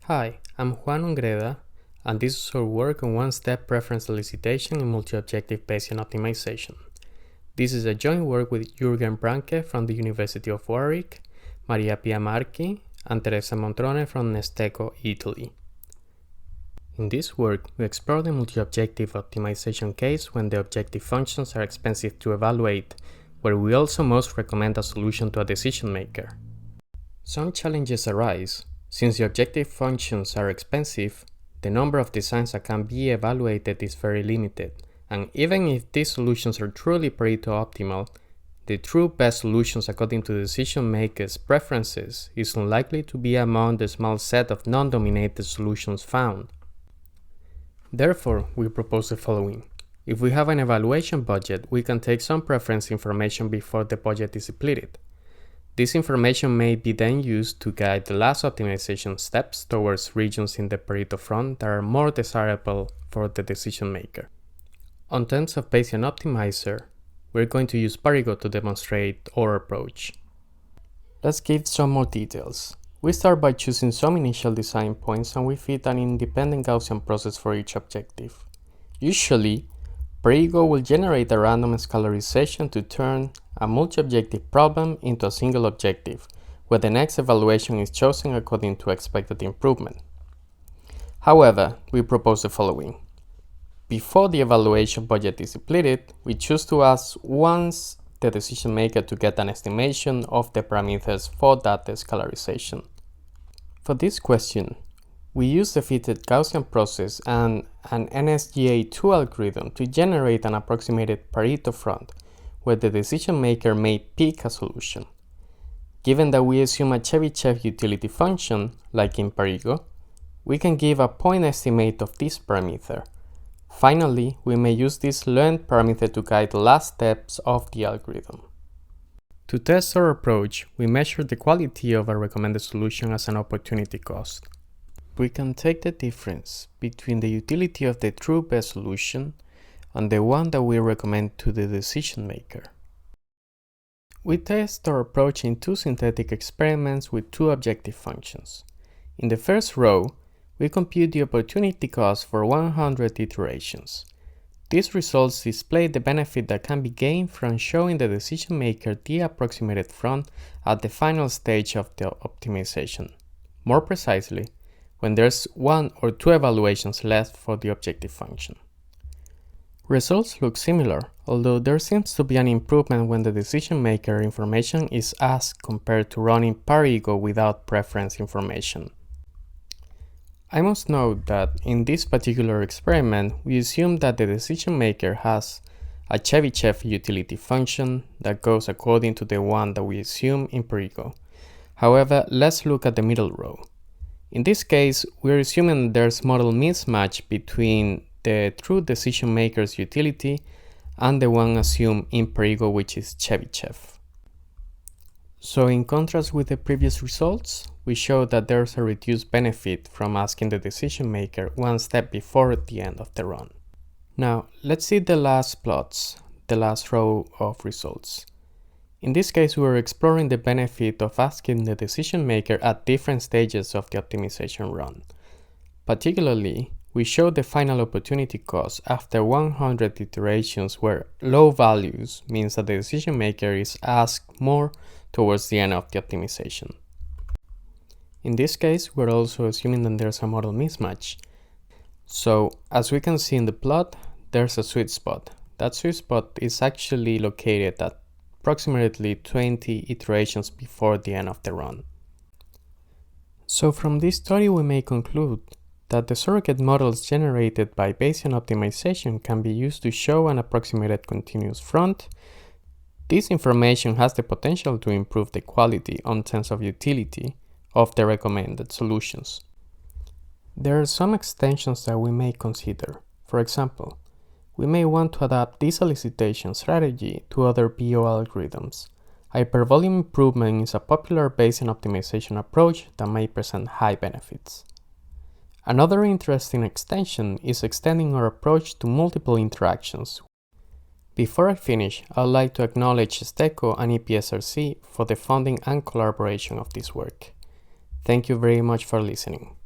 Hi, I'm Juan Ungredda, and this is our work on one-step preference elicitation in multi-objective Bayesian optimization. This is a joint work with Juergen Branke from the University of Warwick, Mariapia Marchi, and Teresa Montrone from GECCO, Italy. In this work, we explore the multi-objective optimization case when the objective functions are expensive to evaluate, where we also most recommend a solution to a decision maker. Some challenges arise. Since the objective functions are expensive, the number of designs that can be evaluated is very limited, and even if these solutions are truly Pareto optimal, the true best solutions according to the decision maker's preferences is unlikely to be among the small set of non-dominated solutions found. Therefore, we propose the following. If we have an evaluation budget, we can take some preference information before the budget is depleted. This information may be then used to guide the last optimization steps towards regions in the Pareto front that are more desirable for the decision maker. On terms of Bayesian optimizer, we're going to use ParEGO to demonstrate our approach. Let's give some more details. We start by choosing some initial design points and we fit an independent Gaussian process for each objective. Usually, ParEGO will generate a random scalarization to turn a multi-objective problem into a single objective, where the next evaluation is chosen according to expected improvement. However, we propose the following. Before the evaluation budget is depleted, we choose to ask once the decision maker to get an estimation of the parameters for that scalarization. For this question, we use the fitted Gaussian process and an NSGA2 algorithm to generate an approximated Pareto front, where the decision maker may pick a solution. Given that we assume a Chebyshev utility function, like in ParEGO, we can give a point estimate of this parameter. Finally, we may use this learned parameter to guide the last steps of the algorithm. To test our approach, we measure the quality of a recommended solution as an opportunity cost. We can take the difference between the utility of the true best solution and the one that we recommend to the decision maker. We test our approach in two synthetic experiments with two objective functions. In the first row, we compute the opportunity cost for 100 iterations. These results display the benefit that can be gained from showing the decision maker the approximated front at the final stage of the optimization. More precisely, when there's one or two evaluations left for the objective function. Results look similar, although there seems to be an improvement when the decision maker information is asked compared to running ParEGO without preference information. I must note that in this particular experiment, we assume that the decision maker has a Chebyshev utility function that goes according to the one that we assume in ParEGO. However, let's look at the middle row. In this case, we're assuming there's model mismatch between the true decision maker's utility and the one assumed in ParEGO, which is Chebyshev. So in contrast with the previous results, we show that there's a reduced benefit from asking the decision maker one step before the end of the run. Now, let's see the last plots, the last row of results. In this case, we're exploring the benefit of asking the decision maker at different stages of the optimization run. Particularly, we show the final opportunity cost after 100 iterations where low values means that the decision maker is asked more towards the end of the optimization. In this case, we're also assuming that there's a model mismatch. So, as we can see in the plot, there's a sweet spot. That sweet spot is actually located at approximately 20 iterations before the end of the run. So from this study we may conclude that the surrogate models generated by Bayesian optimization can be used to show an approximated continuous front. This information has the potential to improve the quality on terms of utility of the recommended solutions. There are some extensions that we may consider. For example, we may want to adapt this elicitation strategy to other PO algorithms. Hypervolume improvement is a popular Bayesian optimization approach that may present high benefits. Another interesting extension is extending our approach to multiple interactions. Before I finish, I'd like to acknowledge GECCO and EPSRC for the funding and collaboration of this work. Thank you very much for listening.